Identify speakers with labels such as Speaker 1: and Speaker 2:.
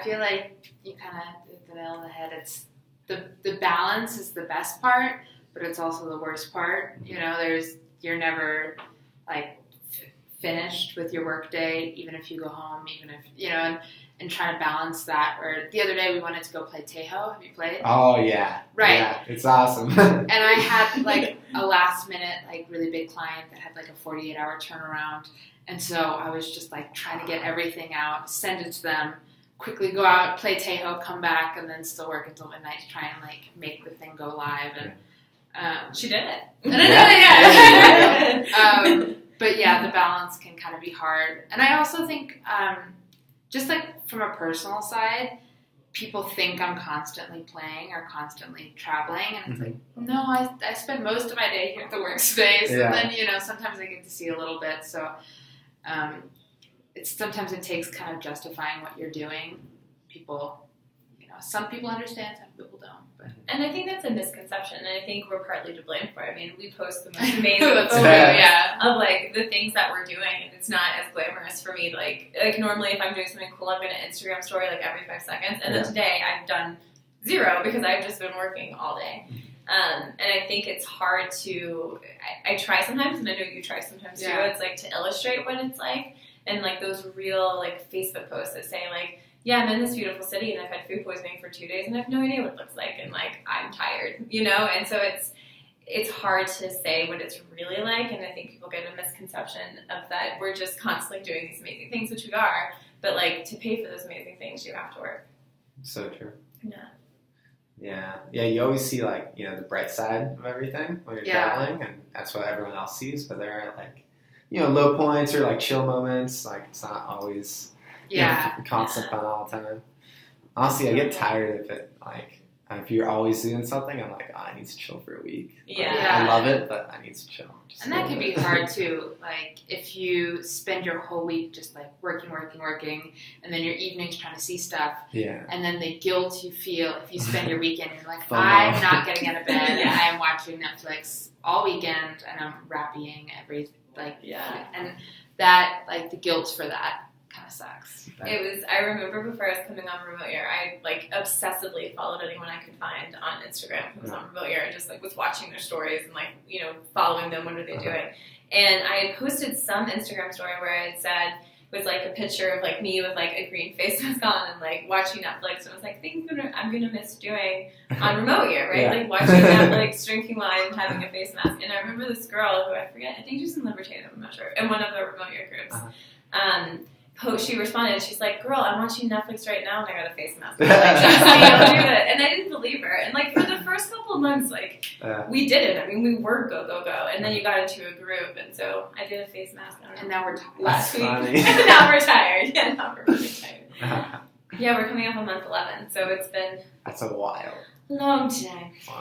Speaker 1: feel like you kind of hit the nail on the head. It's the balance is the best part, but it's also the worst part. You know, you're never like finished with your work day, even if you go home, even if, you know, and trying to balance that. Or the other day we wanted to go play Tejo. Have you played?
Speaker 2: Oh, yeah.
Speaker 1: Right.
Speaker 2: Yeah, it's awesome.
Speaker 1: And I had like a last minute, like really big client that had like a 48-hour turnaround. And so I was just like trying to get everything out, send it to them, quickly go out, play Tejo, come back, and then still work until midnight to try and like make the thing go live. And
Speaker 3: she did it.
Speaker 1: Yeah. But yeah, the balance can kind of be hard. And I also think, just like from a personal side, people think I'm constantly playing or constantly traveling, and it's like, no, I spend most of my day here at the workspace, and then, you know, sometimes I get to see a little bit. So sometimes it takes kind of justifying what you're doing. People, you know, some people understand, some people don't. But.
Speaker 3: And I think that's a misconception, and I think we're partly to blame for it. I mean, we post the most amazing photos of like the things that we're doing, and it's not as glamorous for me. Like normally, if I'm doing something cool, I'm going to Instagram story like every 5 seconds, and then today I've done 0 because I've just been working all day. And I think it's hard to. I try sometimes, and I know you try sometimes too. It's like to illustrate what it's like, and like those real like Facebook posts that say like, yeah, I'm in this beautiful city and I've had food poisoning for 2 days and I have no idea what it looks like, and like I'm tired, you know? And so it's hard to say what it's really like, and I think people get a misconception of that we're just constantly doing these amazing things, which we are, but like to pay for those amazing things, you have to work.
Speaker 2: So true.
Speaker 3: Yeah.
Speaker 2: Yeah, you always see like, you know, the bright side of everything when you're traveling, and that's what everyone else sees, but there are like, you know, low points or like chill moments, like it's not always... constant fun all the time. Honestly, I get tired of it. Like, if you're always doing something, I'm like, I need to chill for a week. I love it, but I need to chill.
Speaker 1: And that can be hard too. Like, if you spend your whole week just like working, and then your evenings trying to see stuff, and then the guilt you feel if you spend your weekend, you're like, I'm not getting out of bed, and I am watching Netflix all weekend, and I'm rapping and that, like, the guilt for that kind of sucks. But.
Speaker 3: I remember before I was coming on remote year, I like obsessively followed anyone I could find on Instagram who was on remote year, and just like was watching their stories and like, you know, following them, what are they doing? And I had posted some Instagram story where I had said, it was like a picture of like me with like a green face mask on and like watching Netflix, and I was like, things I'm gonna miss doing on remote year, right? Like watching Netflix, drinking wine, and having a face mask. And I remember this girl who I forget, I think she's in Libertad, I'm not sure, in one of the remote year groups. She responded, and she's like, girl, I'm watching Netflix right now and I got a face mask. Like, trust me, I'll do it. And I didn't believe her. And like for the first couple of months, like we did it. I mean, we were go. And then you got into a group, and so I did a face mask on it.
Speaker 1: And now we're tired.
Speaker 3: Last week. And now we're tired. Yeah, now we're really tired. Yeah, we're coming up on month 11, so it's been...
Speaker 2: That's a while.
Speaker 3: Long time.